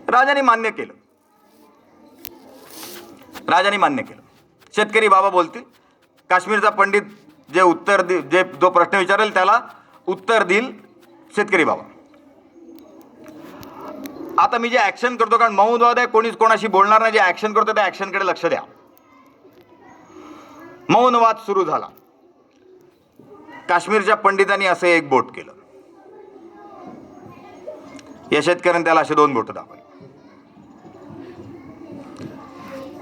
A: राजाने मान्य केलं. शेतकरी बाबा बोलतील. काश्मीरचा पंडित जे उत्तर जे जो प्रश्न विचारेल त्याला उत्तर देईल शेतकरी बाबा. आता मी जे ऍक्शन करतो, कारण मौनवाद आहे, कोणीच कोणाशी बोलणार नाही, जे ऍक्शन करतो त्या ऍक्शनकडे लक्ष द्या. मौनवाद सुरू झाला. काश्मीरच्या पंडितांनी असं एक बोट केलं. या शेतकऱ्याने त्याला असे 2 बोटं दाखवली.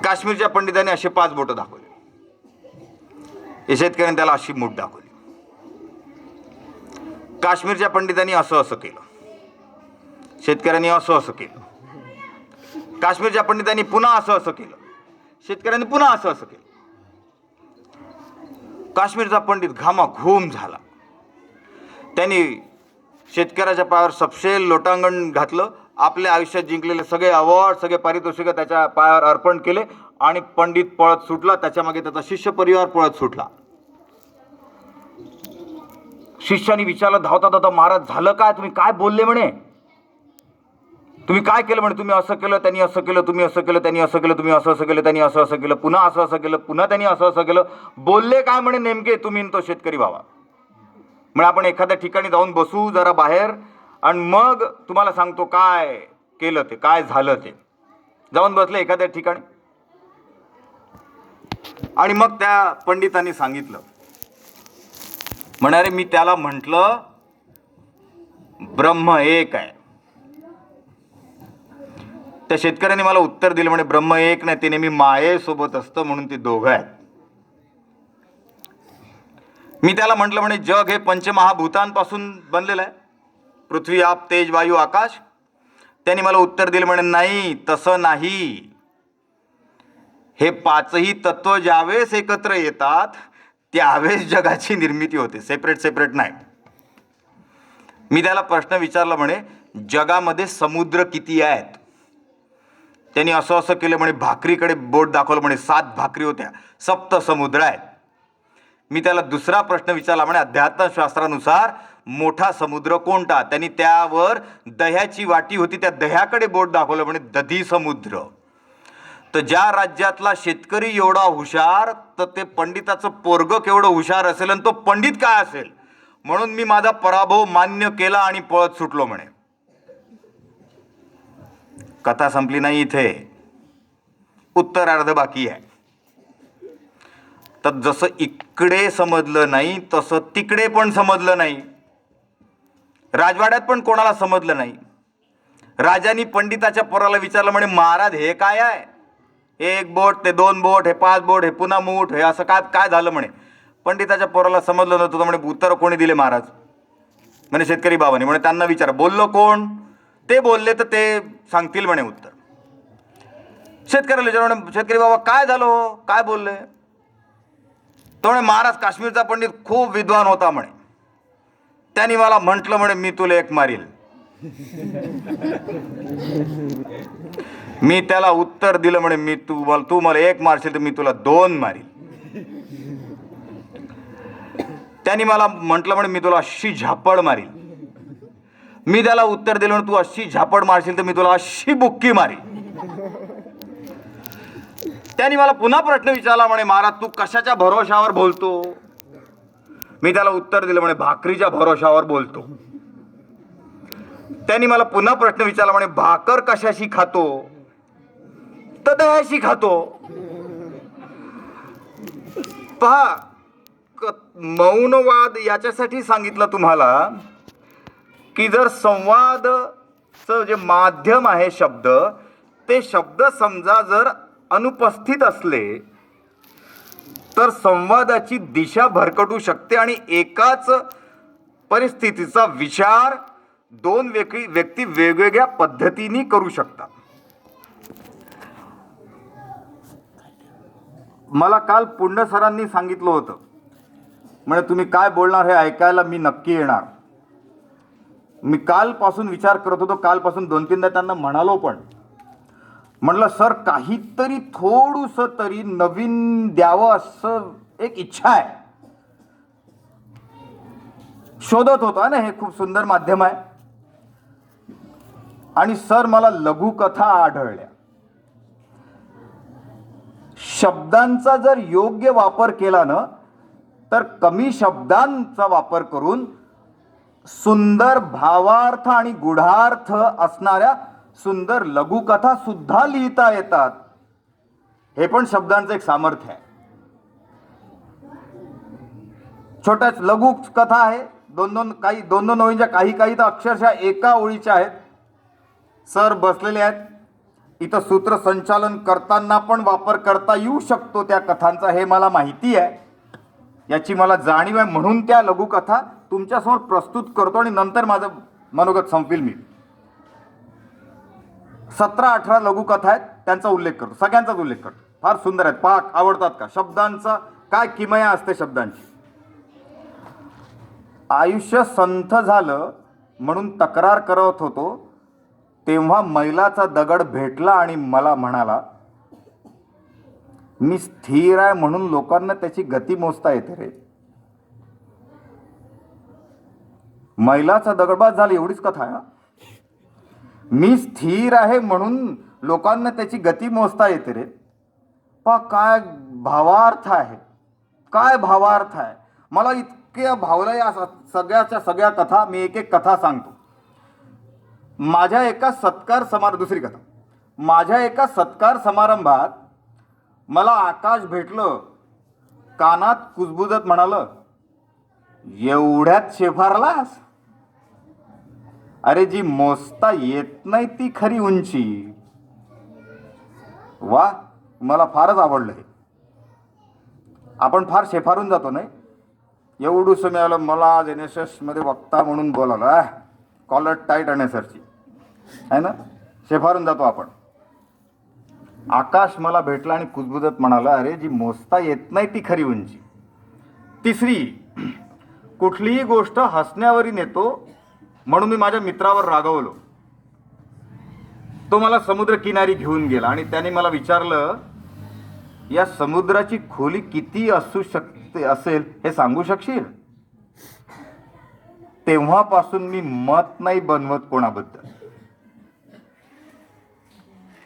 A: काश्मीरच्या पंडितांनी असे 5 बोटं दाखवली. या शेतकऱ्याने त्याला अशी मूठ दाखवली. काश्मीरच्या पंडितांनी असं असं केलं. शेतकऱ्यांनी असं असं केलं. काश्मीरच्या पंडितांनी पुन्हा असं असं केलं. शेतकऱ्यांनी पुन्हा असं असं केलं. काश्मीरचा पंडित घामाघूम झाला. त्यांनी शेतकऱ्याच्या पायावर सपशेल लोटांगण घातलं. आपल्या आयुष्यात जिंकलेले सगळे अवॉर्ड, सगळे पारितोषिक त्याच्या पायावर अर्पण केले आणि पंडित पळत सुटला. त्याच्या मागे त्याचा शिष्य परिवार पळत सुटला. शिष्याने विचारलं धावता धावता, महाराज झालं काय, तुम्ही काय बोलले म्हणे, तुम्ही काय केलं म्हणे, तुम्ही असं केलं, त्यांनी असं केलं, तुम्ही असं केलं, त्यांनी असं केलं, तुम्ही असं असं केलं, त्यांनी असं असं केलं, पुन्हा असं असं केलं, पुन्हा त्यांनी असं असं केलं, बोलले काय म्हणे नेमके तुम्ही तो शेतकरी बाबा. म्हणजे आपण एखाद्या ठिकाणी जाऊन बसू जरा बाहेर आणि मग तुम्हाला सांगतो काय केलं ते, काय झालं ते. जाऊन बसले एखाद्या ठिकाणी आणि मग त्या पंडितांनी सांगितलं, म्हणारे मी त्याला म्हटलं ब्रह्म एक आहे. त्या शेतकऱ्याने मला उत्तर दिलं, म्हणे ब्रह्म एक नाही, ते नेहमी मायेसोबत असतं म्हणून ते दोघं आहेत. मी त्याला म्हटलं, म्हणे जग हे पंचमहाभूतांपासून बनलेलं आहे, पृथ्वी आप तेज वायू आकाश. त्यांनी मला उत्तर दिलं, म्हणे नाही तसं नाही, हे 5ही तत्व ज्यावेळेस एकत्र येतात त्यावेळेस जगाची निर्मिती होते, सेपरेट सेपरेट नाही. मी त्याला प्रश्न विचारला, म्हणे जगामध्ये समुद्र किती आहेत. त्यांनी असं असं केलं, म्हणे भाकरीकडे बोट दाखवलं, म्हणे 7 भाकरी होत्या, 7 समुद्र आहेत. मी त्याला दुसरा प्रश्न विचारला, म्हणे अध्यात्मशास्त्रानुसार मोठा समुद्र कोणता. त्यांनी त्यावर दह्याची वाटी होती, त्या दह्याकडे बोट दाखवलं, म्हणे दधी समुद्र. तर ज्या राज्यातला शेतकरी एवढा हुशार, तर ते पंडिताचं पोरग केवढं हुशार असेल आणि तो पंडित काय असेल. म्हणून मी माझा पराभव मान्य केला आणि पळत सुटलो म्हणे. कथा संपली नाही इथे, उत्तरार्ध बाकी आहे. तर जसं इकडे समजलं नाही तसं तिकडे पण समजलं नाही. राजवाड्यात पण कोणाला समजलं नाही. राजानी पंडिताच्या पोराला विचारलं म्हणे, महाराज हे काय आहे? 1 बोट, ते 2 बोट, हे 5 बोट, हे पुन्हा मूठ, हे असं काय काय झालं म्हणे. पंडिताच्या पोराला समजलं नव्हतं. तर म्हणे, उत्तर कोणी दिले महाराज? म्हणे शेतकरी बाबांनी. म्हणे त्यांना विचारा. बोललो कोण? ते बोलले तर ते सांगतील म्हणे उत्तर. शेतकऱ्याला विचार म्हणे, शेतकरी बाबा काय झालं, काय बोलले? तो म्हणे, महाराज काश्मीरचा पंडित खूप विद्वान होता म्हणे. त्यांनी मला म्हटलं म्हणे, मी तुला एक मारील. मी त्याला उत्तर दिलं म्हणे, मी तू मला एक मारशील तर मी तुला 2 मारील. त्यांनी मला म्हटलं म्हणे, मी तुला अशी झापड मारील. मी त्याला उत्तर दिलं म्हणे, तू अशी झापड मारशील तर मी तुला अशी बुक्की मारील. त्यांनी मला पुन्हा प्रश्न विचारला म्हणे, महाराज तू कशाच्या भरोशावर बोलतो? मी त्याला उत्तर दिलं म्हणे, भाकरीच्या भरोशावर बोलतो. त्यांनी मला पुन्हा प्रश्न विचारला म्हणे, भाकर कशाशी खातो? तर दह्याशी खातो. पहा, मौनवाद याच्यासाठी सांगितलं तुम्हाला की जर संवादचं जे माध्यम आहे शब्द, ते शब्द समजा जर अनुपस्थित असले तर संवादाची दिशा भरकटू शकते आणि एकाच परिस्थितीचा विचार 2 व्यक्ती वेगवेगळ्या पद्धतीने करू शकतात. मला काल पुंड सरांनी सांगितलं होतं, म्हणजे तुम्ही काय बोलणार हे ऐकायला मी नक्की येणार. मी कालपासून विचार करत होतो, कालपासून 2-3दा त्यांना म्हणालो पण. म्हटलं सर काहीतरी थोडंसं तरी नवीन द्यावं असं एक इच्छा आहे. शोधत होतो ना, हे खूप सुंदर माध्यम आहे. आणि सर मला लघुकथा आढळल्या. शब्दांचा जर योग्य वापर केला ना, तर कमी शब्दांचा वापर करून सुंदर भावार्थ आणि गुढार्थ असणाऱ्या सुंदर लघुकथा सुद्धा लिहिता येतात. हे पण शब्दांचं एक सामर्थ्य आहे. छोट्याच लघु कथा आहे, 2-2 ओळींच्या, काही तर अक्षरशः एका ओळीच्या आहेत. सर बसलेले आहेत इथं. सूत्रसंचालन करताना पण वापर करता येऊ शकतो त्या कथांचा, हे मला माहिती आहे. याची मला जाणीव आहे. म्हणून त्या लघुकथा तुमच्यासमोर प्रस्तुत करतो आणि नंतर माझं मनोगत संपविल मी. 17-18 लघुकथा आहेत, त्यांचा उल्लेख करतो, सगळ्यांचाच उल्लेख करतो. फार सुंदर आहेत. पाठ आवडतात का? शब्दांचा काय किमया असते शब्दांची. आयुष्य संथ झालं म्हणून तक्रार करत होतो, तेव्हा मैलाचा दगड भेटला आणि मला म्हणाला, मी स्थिर आहे म्हणून लोकांना त्याची गती मोजता येते रे. मैलाचा दगडबाज झाला, एवढीच कथा आहे. मी स्थिर आहे म्हणून लोकांना त्याची गती मोजता येते रे. पहा काय भावार्थ आहे, काय भावार्थ आहे. मला इतक्या भावल्या या सगळ्या कथा. मी एक कथा सांगतो. माझ्या एका दुसरी कथा. माझ्या एका सत्कार समारंभात मला आकाश भेटलं. कानात कुजबुजत म्हणालं, एवढ्यात शेफारलास? अरे जी मोजता येत नाही ती खरी उंची. वा, मला फारच आवडलं हे. आपण फार शेफारून जातो नाही. एवढूस मिळालं मला आज NSS मध्ये वक्ता म्हणून बोलावलं. कॉलर टाईट NSSची आहे ना, शेफारून जातो आपण. आकाश मला भेटला आणि कुजबुजत म्हणाला, अरे जी मोजता येत नाही ती खरी उंची. तिसरी, कुठलीही गोष्ट हसण्यावरी नेतो म्हणून मी माझ्या मित्रावर रागवलो. तो मला समुद्रकिनारी घेऊन गेला आणि त्याने मला विचारलं, या समुद्राची खोली किती असू शकते असेल हे सांगू शकशील? तेव्हापासून मी मत नाही बनवत कोणाबद्दल.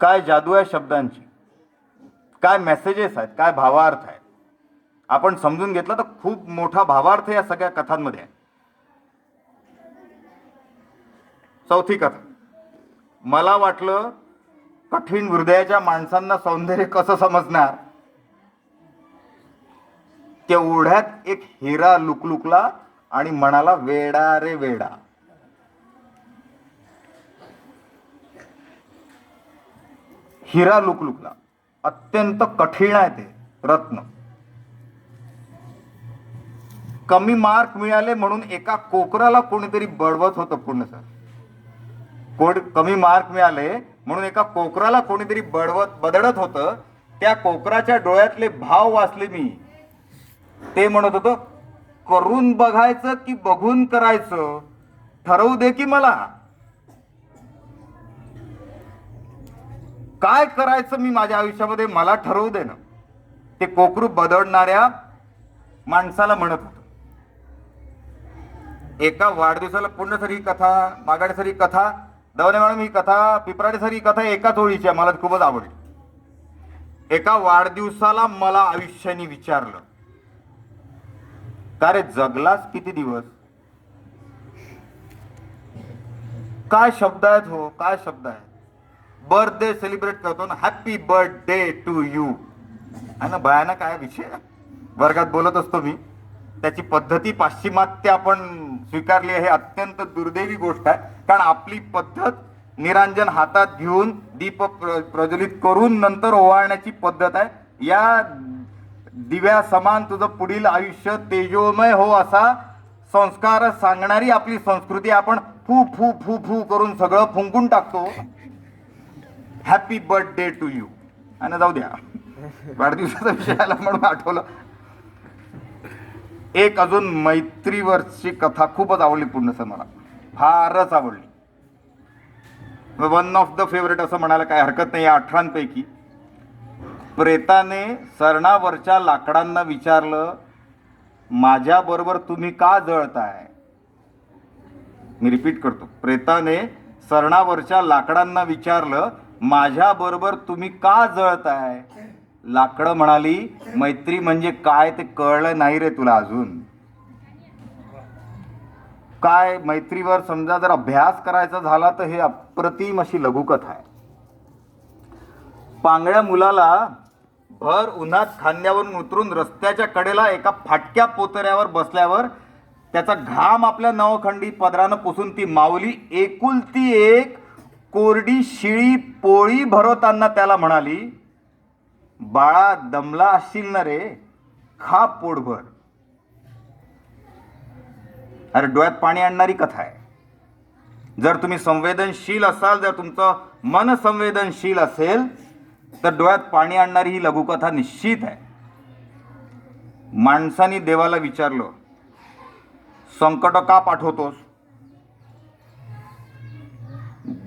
A: काय जादू आहे शब्दांची. काय मेसेजेस आहेत, काय भावार्थ आहेत, आपण समजून घेतलं तर खूप मोठा भावार्थ या सगळ्या कथांमध्ये आहे. चौथी कथा. मला वाटलं कठीण हृदयाच्या माणसांना सौंदर्य कसं समजणार, तेवढ्यात एक हिरा लुकलुकला आणि म्हणाला, वेडा रे वेडा. हिरा लुकलुकला, अत्यंत कठीण आहे ते रत्न. कमी मार्क मिळाले म्हणून एका कोकराला कोणीतरी बडवत होतं. पूर्ण सर, कमी मार्क मिळाले म्हणून एका कोकराला कोणीतरी बदडत होतं. त्या कोकराच्या डोळ्यातले भाव वाचले मी. ते म्हणत होतं, करून बघायचं की बघून करायचं, ठरवू दे की मला. काय करायचं मी माझ्या आयुष्यामध्ये मला ठरवू दे ना. ते कोकरू बदडणाऱ्या माणसाला म्हणत होतं. एका वाढदिवसाला पूर्ण सर ही कथा, मागाडे सर ही कथा, दवणे मॅडम ही कथा, पिपराडे सर ही कथा एकाच ओळीची आहे, मला खूपच आवडली. एका वाढदिवसाला मला आयुष्याने विचारलं, का रे जगलास किती दिवस? काय शब्द आहेत हो, काय शब्द आहेत. बर्थडे सेलिब्रेट करतो ना, हॅपी बर्थडे टू यू आहे ना. भयानक काय विषय वर्गात बोलत असतो मी. त्याची पद्धती पाश्चिमात्य आपण स्वीकारली आहे, अत्यंत दुर्दैवी गोष्ट आहे. कारण आपली पद्धत निरांजन हातात घेऊन दीप प्रज्वलित करून नंतर ओवाळण्याची पद्धत आहे. या दिव्या समान तुझं पुढील आयुष्य तेजोमय हो असा संस्कार सांगणारी आपली संस्कृती आपण फू फू फू फू करून सगळं फुंकून टाकतो. हॅपी बर्थडे टू यू आणि जाऊ द्या, वाढदिवसाचा विषय आला म्हणून आठवलं. एक अजून मैत्रीवरची कथा खूपच आवडली पूर्ण सर, मला फारच आवडली. वन ऑफ द फेवरेट असं म्हणायला काय हरकत नाही. या 18 प्रेताने सरणावरच्या लाकडांना विचारलं, माझ्याबरोबर तुम्ही का जळताय? मी रिपीट करतो. प्रेताने सरणावरच्या लाकडांना विचारलं, माझ्याबरोबर तुम्ही का जळताय? लाकडं म्हणाली, मैत्री म्हणजे काय ते कळलं नाही रे तुला अजून. काय मैत्रीवर समजा जर अभ्यास करायचा झाला तर हे अप्रतिम अशी लघुकथा आहे. पांगळ्या मुलाला भर उन्हात खांद्यावरून उतरून रस्त्याच्या कडेला एका फाटक्या पोतऱ्यावर बसल्यावर त्याचा घाम आपल्या नवखंडी पदरानं पुसून ती माऊली एकुलती एक कोरडी शिळी पोळी भरवताना त्याला म्हणाली, बाळा दमला असशील ना रे, खा पोटभर. अरे डोळ्यात पाणी आणणारी कथा आहे. जर तुम्ही संवेदनशील असाल, जर तुमचं मन संवेदनशील असेल तर डोळ्यात पाणी आणणारी ही लघुकथा निश्चित आहे. माणसाने देवाला विचारलं, संकट का पाठवतोस?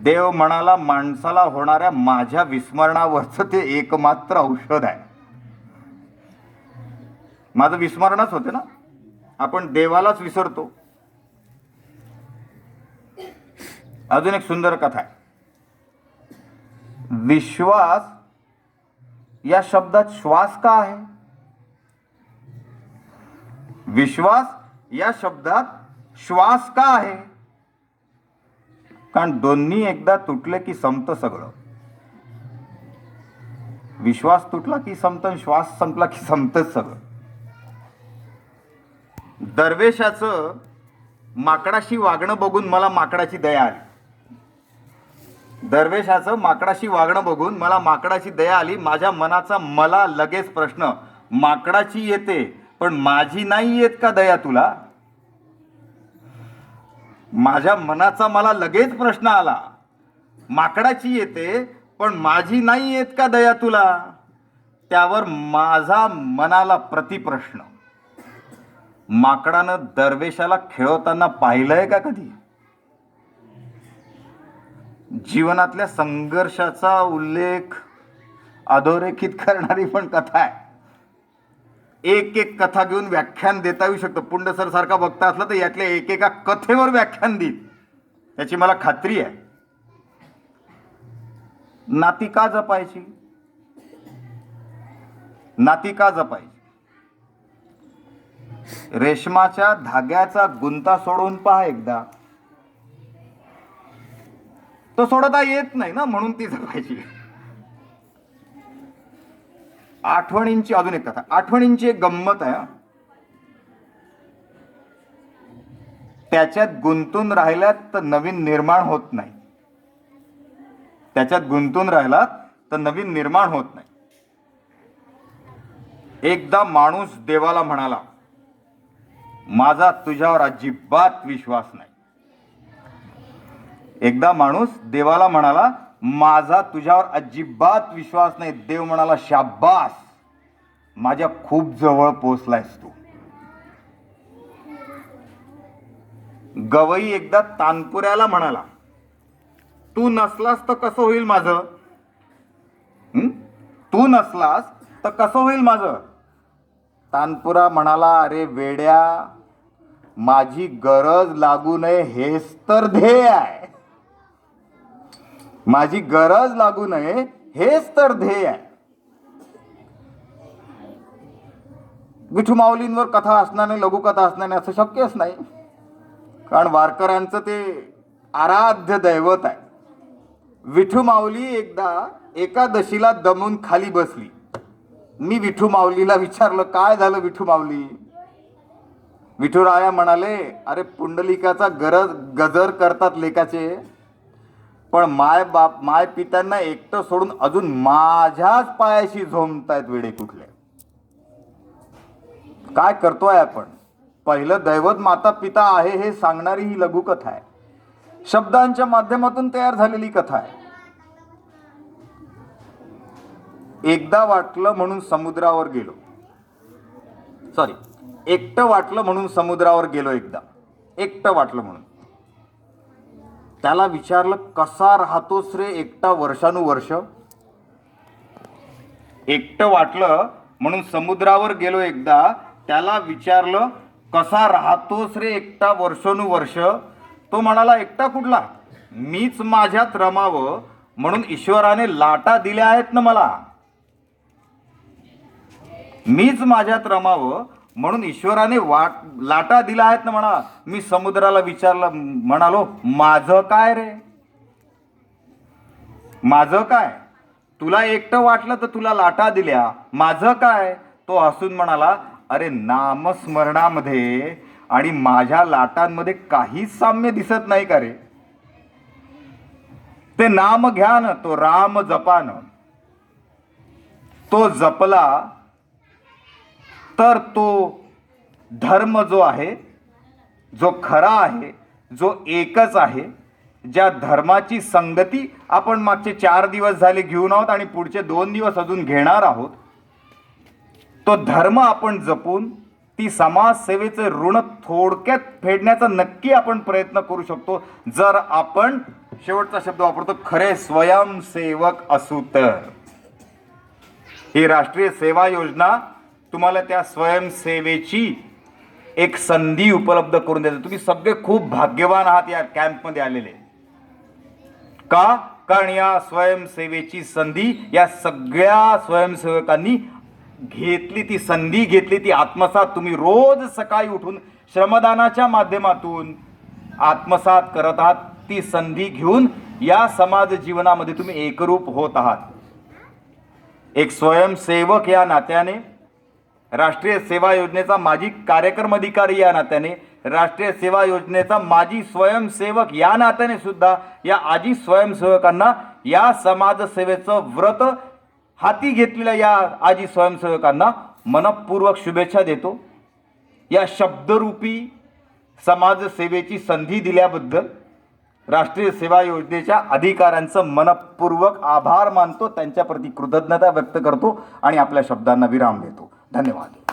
A: देव म्हणाला, माणसाला होणाऱ्या माझ्या विस्मरणावरचं ते एकमात्र औषध आहे. माझं विस्मरणच होते ना, आपण देवालाच विसरतो. अजून एक सुंदर कथा आहे. विश्वास या शब्दात श्वास का आहे? विश्वास या शब्दात श्वास का आहे? कारण दोन्ही एकदा तुटले की संपतं सगळं. विश्वास तुटला की संपतं, श्वास संपला की संपतंच सगळं. दरवेशाचं माकडाशी वागणं बघून मला माकडाची दया आली. दरवेशाचं माकडाशी वागणं बघून मला माकडाची दया आली. माझ्या मनाचा मला लगेच प्रश्न, माकडाची येते पण माझी नाही येत का दया तुला? माझ्या मनाचा मला लगेच प्रश्न आला, माकडाची येते पण माझी नाही येत का दया तुला? त्यावर माझा मनाला प्रतिप्रश्न, माकडानं दरवेशाला खेळवताना पाहिलंय का कधी? जीवनातल्या संघर्षाचा उल्लेख अधोरेखित करणारी पण कथा आहे. एक एक कथा घेऊन व्याख्यान देता येऊ शकतं. पुंड सर सारखा बघता असला तर यातल्या एकेका कथेवर व्याख्यान देईल, याची मला खात्री आहे. नाती का जपायची? नाती का जपायची? रेशमाच्या धाग्याचा गुंता सोडून पहा एकदा. तो सोडता येत नाही ना, म्हणून ती जपायची. आठवणींची अजून एक कथा. आठवणींची एक गंमत आहे. त्याच्यात गुंतून राहिल्यात तर नवीन निर्माण होत नाही. त्याच्यात गुंतून राहिलात तर नवीन निर्माण होत नाही. एकदा माणूस देवाला म्हणाला, माझा तुझ्यावर अजिबात विश्वास नाही. एकदा माणूस देवाला म्हणाला, माझा तुझ्यावर अजिबात विश्वास नाही. देव म्हणाला, शाबास, माझ्या खूप जवळ पोचलायस तू. गवई एकदा तानपुऱ्याला म्हणाला, तू नसलास तर कसं होईल माझं? तू नसलास तर कसं होईल माझं? तानपुरा म्हणाला, अरे वेड्या, माझी गरज लागू नये हेच तर ध्येय आहे. माझी गरज लागू नये हेच तर ध्येय आहे. विठू माऊलींवर कथा असणार नाही, लघुकथा असणार नाही असं शक्यच नाही. कारण वारकऱ्यांचं ते आराध्य दैवत आहे. विठू माऊली एकदा एकादशीला दमून खाली बसली. मी विठू माऊलीला विचारलं, काय झालं विठू माऊली? विठुराया म्हणाले, अरे पुंडलिकाचा गजर करतात लेकाचे, पण माय पित्यांना एकटं सोडून अजून माझ्याच पायाशी झोंबतायत वेडे कुठले. काय करतोय आपण? पहिलं दैवत माता पिता आहे हे सांगणारी ही लघुकथा आहे. शब्दांच्या माध्यमातून तयार झालेली कथा आहे. एकदा वाटलं म्हणून समुद्रावर गेलो. एकटं वाटलं म्हणून समुद्रावर गेलो. एकदा एकटं वाटलं म्हणून. त्याला विचारलं, कसा राहतोस रे एकटा वर्षानुवर्ष? एकटं वाटलं म्हणून समुद्रावर गेलो. एकदा त्याला विचारलं, कसा राहतोस रे एकटा वर्षानुवर्ष? तो म्हणाला, एकटा कुठला? मीच माझ्यात रमावं म्हणून ईश्वराने लाटा दिल्या आहेत ना मला. मीच माझ्यात रमावं म्हणून ईश्वराने लाटा दिल्या आहेत ना म्हणा. मी समुद्राला विचारलं, म्हणालो, माझं काय रे? माझं काय? तुला एकटं वाटलं तर तुला लाटा दिल्या, माझं काय? तो हसून म्हणाला, अरे नामस्मरणामध्ये आणि माझ्या लाटांमध्ये काहीच साम्य दिसत नाही का रे? ते नाम घ्या ना, तो राम जपान. तो जपला तर तो धर्म जो आहे, जो खरा आहे, जो एकच आहे, ज्या धर्माची संगती आपण मागचे 4 दिवस झाले घेऊन आहोत आणि पुढचे 2 दिवस अजून घेणार आहोत, तो धर्म आपण जपून ती समाजसेवेचे ऋण थोडक्यात फेडण्याचा नक्की आपण प्रयत्न करू शकतो, जर आपण, शेवटचा शब्द वापरतो, खरे स्वयंसेवक असू तर. ही राष्ट्रीय सेवा योजना तुम्हाला त्या स्वयंसेवेची एक संधी उपलब्ध करून देते. तुम्ही सगळे खूप भाग्यवान आहात या कॅम्पमध्ये आलेले. का? कारण या स्वयंसेवेची संधी या सगळ्या स्वयंसेवकांनी घेतली. ती संधी घेतली, ती आत्मसात तुम्ही रोज सकाळी उठून श्रमदानाच्या माध्यमातून आत्मसात करत आहात. ती संधी घेऊन या समाज जीवनामध्ये तुम्ही एकरूप होत आहात. एक स्वयंसेवक या नात्याने, राष्ट्रीय सेवा योजनेचा माजी कार्यक्रम अधिकारी या नात्याने, राष्ट्रीय सेवा योजनेचा माजी स्वयंसेवक या नात्याने सुद्धा या आजी स्वयंसेवकांना, या समाजसेवेचं व्रत हाती घेतलेल्या या आजी स्वयंसेवकांना मनपूर्वक शुभेच्छा देतो. या शब्दरूपी समाजसेवेची संधी दिल्याबद्दल राष्ट्रीय सेवा योजनेच्या अधिकाऱ्यांचं मनपूर्वक आभार मानतो, त्यांच्याप्रती कृतज्ञता व्यक्त करतो आणि आपल्या शब्दांना विराम देतो. धन्यवाद.